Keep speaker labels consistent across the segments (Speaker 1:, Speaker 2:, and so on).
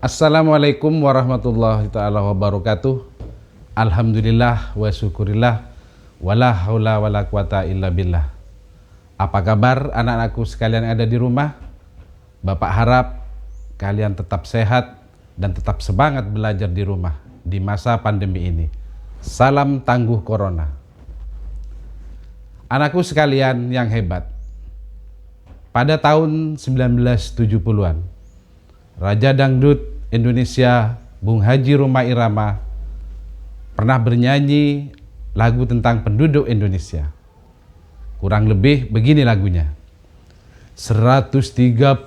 Speaker 1: Assalamualaikum warahmatullahi ta'ala wabarakatuh. Alhamdulillah wa syukurillah. Wala haula wala quwata illa billah. Apa kabar anak-anakku sekalian yang ada di rumah? Bapak harap kalian tetap sehat dan tetap semangat belajar di rumah di masa pandemi ini. Salam tangguh corona. Anakku sekalian yang hebat, pada tahun 1970-an, Raja Dangdut Indonesia Bung Haji Rhoma Irama pernah bernyanyi lagu tentang penduduk Indonesia. Kurang lebih begini lagunya. 135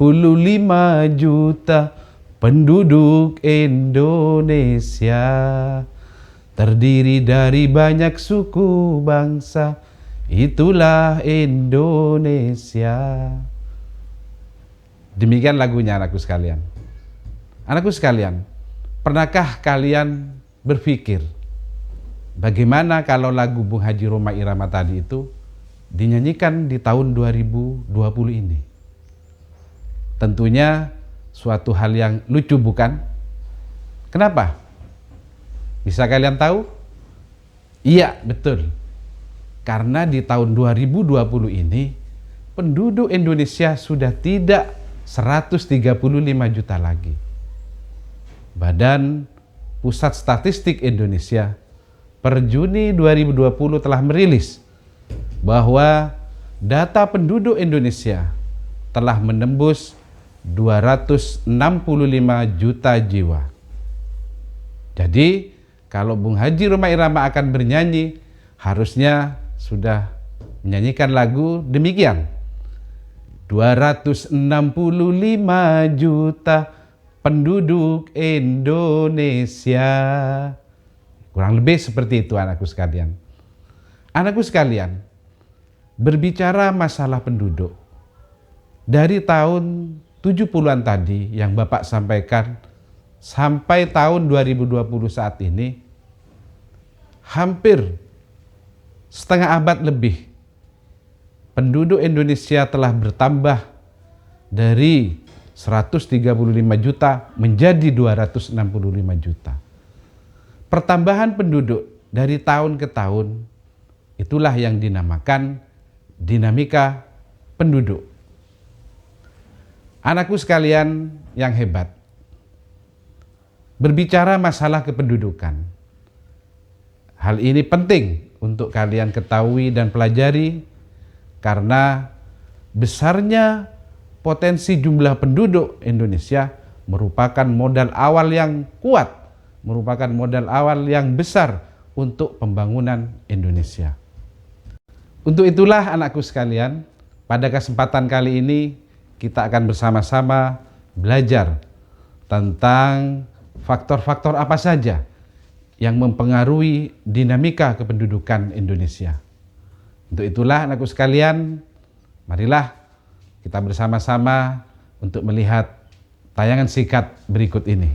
Speaker 1: juta penduduk Indonesia, terdiri dari banyak suku bangsa, itulah Indonesia. Demikian lagunya anakku sekalian. Anakku sekalian, pernahkah kalian berpikir bagaimana kalau lagu Bung Haji Rhoma Irama tadi itu dinyanyikan di tahun 2020 ini? Tentunya suatu hal yang lucu, bukan? Kenapa? Bisa kalian tahu? Iya, betul. Karena di tahun 2020 ini penduduk Indonesia sudah tidak 135 juta lagi. Badan Pusat Statistik Indonesia per Juni 2020 telah merilis bahwa data penduduk Indonesia telah menembus 265 juta jiwa. Jadi, kalau Bung Haji Rhoma Irama akan bernyanyi, harusnya sudah menyanyikan lagu demikian. 265 juta penduduk Indonesia. Kurang lebih seperti itu anakku sekalian. Anakku sekalian, berbicara masalah penduduk, dari tahun 70-an tadi yang Bapak sampaikan sampai tahun 2020 saat ini, hampir setengah abad lebih, penduduk Indonesia telah bertambah dari 135 juta menjadi 265 juta. Pertambahan penduduk dari tahun ke tahun, itulah yang dinamakan dinamika penduduk. Anakku sekalian yang hebat, berbicara masalah kependudukan, hal ini penting untuk kalian ketahui dan pelajari karena besarnya potensi jumlah penduduk Indonesia merupakan modal awal yang kuat, merupakan modal awal yang besar untuk pembangunan Indonesia. Untuk itulah anakku sekalian, pada kesempatan kali ini kita akan bersama-sama belajar tentang faktor-faktor apa saja yang mempengaruhi dinamika kependudukan Indonesia. Untuk itulah anakku sekalian, marilah kita bersama-sama untuk melihat tayangan singkat berikut ini.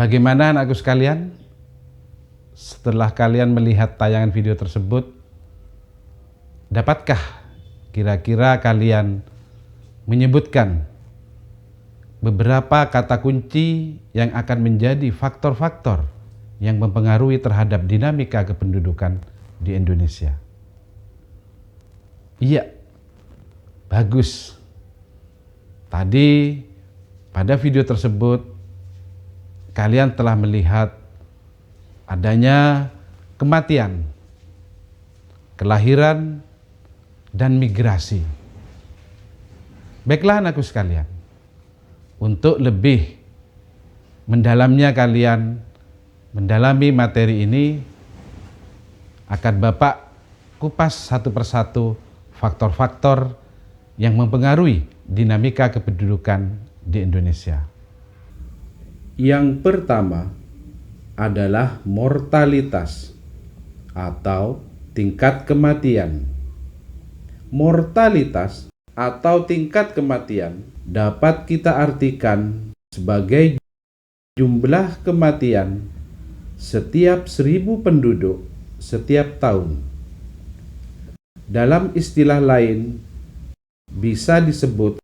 Speaker 1: Bagaimana anakku sekalian? Setelah kalian melihat tayangan video tersebut, dapatkah kira-kira kalian menyebutkan beberapa kata kunci yang akan menjadi faktor-faktor yang mempengaruhi terhadap dinamika kependudukan di Indonesia? Iya, bagus. Tadi pada video tersebut kalian telah melihat adanya kematian, kelahiran, dan migrasi. Baiklah anakku sekalian, untuk lebih mendalamnya kalian mendalami materi ini, akan Bapak kupas satu persatu faktor-faktor yang mempengaruhi dinamika kependudukan di Indonesia. Yang pertama adalah mortalitas atau tingkat kematian. Mortalitas atau tingkat kematian dapat kita artikan sebagai jumlah kematian setiap 1.000 penduduk setiap tahun. Dalam istilah lain bisa disebut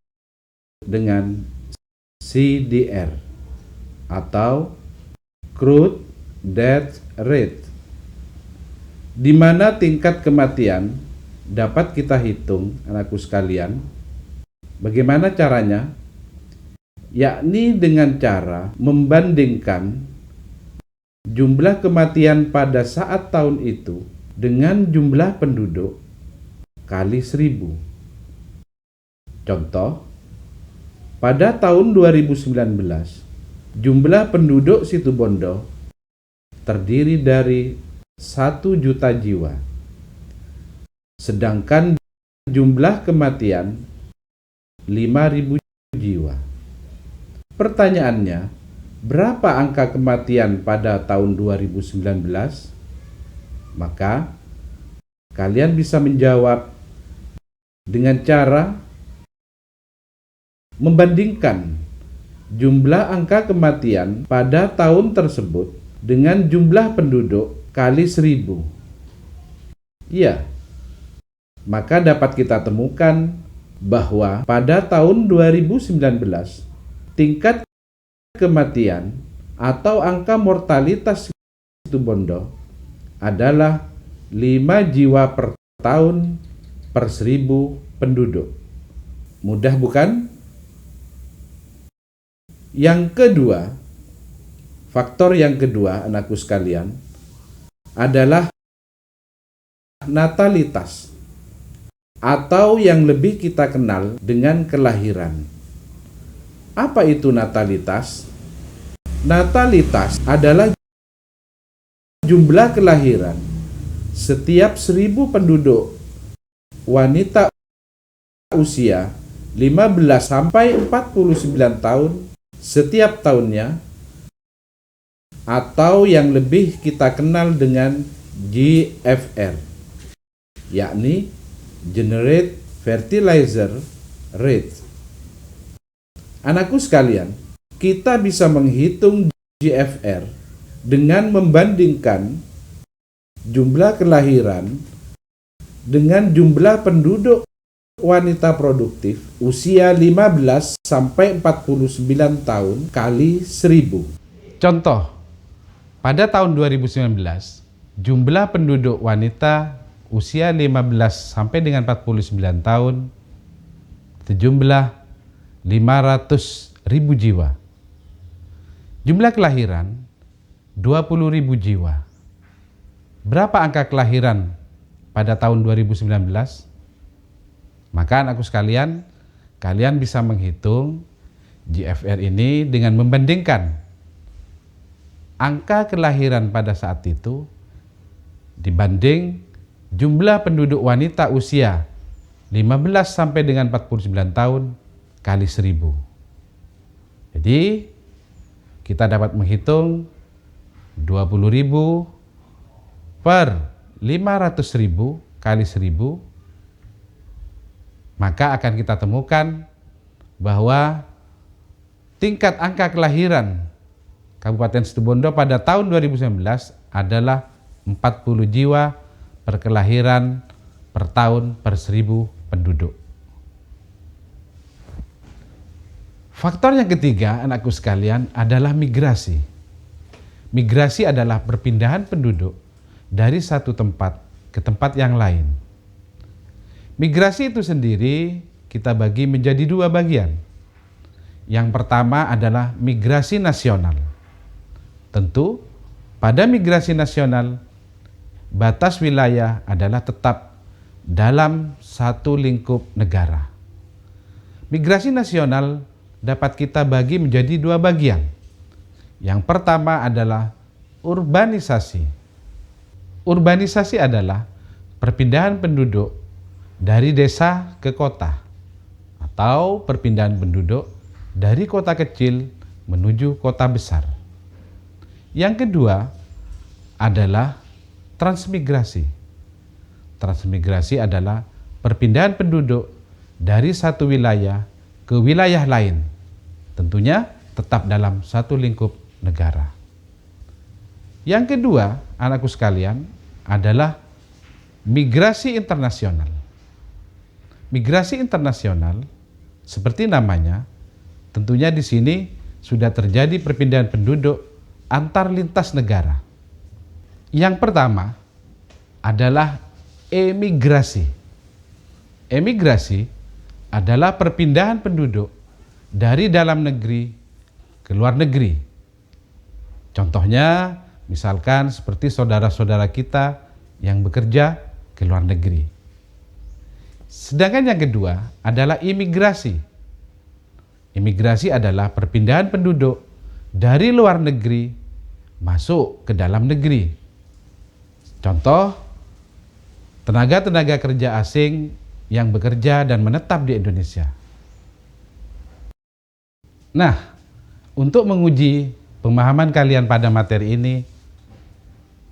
Speaker 1: dengan CDR atau Crude Death Rate, di mana tingkat kematian dapat kita hitung, anakku sekalian. Bagaimana caranya? Yakni dengan cara membandingkan jumlah kematian pada saat tahun itu dengan jumlah penduduk kali 1.000. Contoh, pada tahun 2019, jumlah penduduk Situbondo terdiri dari 1 juta jiwa, sedangkan jumlah kematian 5.000 jiwa. Pertanyaannya, berapa angka kematian pada tahun 2019? Maka kalian bisa menjawab dengan cara membandingkan jumlah angka kematian pada tahun tersebut dengan jumlah penduduk kali 1.000. Ya, maka dapat kita temukan bahwa pada tahun 2019 tingkat kematian atau angka mortalitas Situbondo adalah 5 jiwa per tahun per 1.000 penduduk. Mudah bukan? Yang kedua, faktor yang kedua, anakku sekalian, adalah natalitas atau yang lebih kita kenal dengan kelahiran. Apa itu natalitas? Natalitas adalah jumlah kelahiran setiap 1.000 penduduk wanita usia 15 sampai 49 tahun setiap tahunnya, atau yang lebih kita kenal dengan GFR, yakni Generate Fertilizer Rate. Anakku sekalian, kita bisa menghitung GFR dengan membandingkan jumlah kelahiran dengan jumlah penduduk wanita produktif usia 15 sampai 49 tahun kali 1.000. Contoh, pada tahun 2019, jumlah penduduk wanita usia 15 sampai dengan 49 tahun sejumlah 500.000 jiwa. Jumlah kelahiran 20.000 jiwa. Berapa angka kelahiran pada tahun 2019? Maka anakku sekalian, kalian bisa menghitung GFR ini dengan membandingkan angka kelahiran pada saat itu dibanding jumlah penduduk wanita usia 15 sampai dengan 49 tahun kali 1.000. Jadi kita dapat menghitung 20.000 per 500.000 kali 1.000, maka akan kita temukan bahwa tingkat angka kelahiran Kabupaten Situbondo pada tahun 2019 adalah 40 jiwa per kelahiran per tahun per 1.000 penduduk. Faktor yang ketiga, anakku sekalian, adalah migrasi. Migrasi adalah perpindahan penduduk dari satu tempat ke tempat yang lain. Migrasi itu sendiri kita bagi menjadi 2 bagian. Yang pertama adalah migrasi nasional. Tentu, pada migrasi nasional, batas wilayah adalah tetap dalam satu lingkup negara. Migrasi nasional dapat kita bagi menjadi 2 bagian. Yang pertama adalah urbanisasi. Urbanisasi adalah perpindahan penduduk dari desa ke kota atau perpindahan penduduk dari kota kecil menuju kota besar. Yang kedua adalah transmigrasi. Transmigrasi adalah perpindahan penduduk dari satu wilayah ke wilayah lain, tentunya tetap dalam satu lingkup negara. Yang kedua, anakku sekalian, adalah migrasi internasional. Migrasi internasional, seperti namanya, tentunya di sini sudah terjadi perpindahan penduduk antar lintas negara. Yang pertama adalah emigrasi. Emigrasi adalah perpindahan penduduk dari dalam negeri ke luar negeri. Contohnya, misalkan seperti saudara-saudara kita yang bekerja ke luar negeri. Sedangkan yang kedua adalah imigrasi. Imigrasi adalah perpindahan penduduk dari luar negeri masuk ke dalam negeri. Contoh, tenaga-tenaga kerja asing yang bekerja dan menetap di Indonesia. Nah, untuk menguji pemahaman kalian pada materi ini,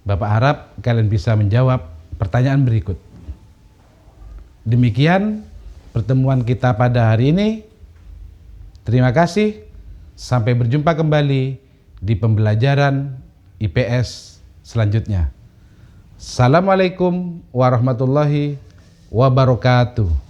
Speaker 1: Bapak harap kalian bisa menjawab pertanyaan berikut. Demikian pertemuan kita pada hari ini. Terima kasih. Sampai berjumpa kembali di pembelajaran IPS selanjutnya. Assalamualaikum warahmatullahi wabarakatuh.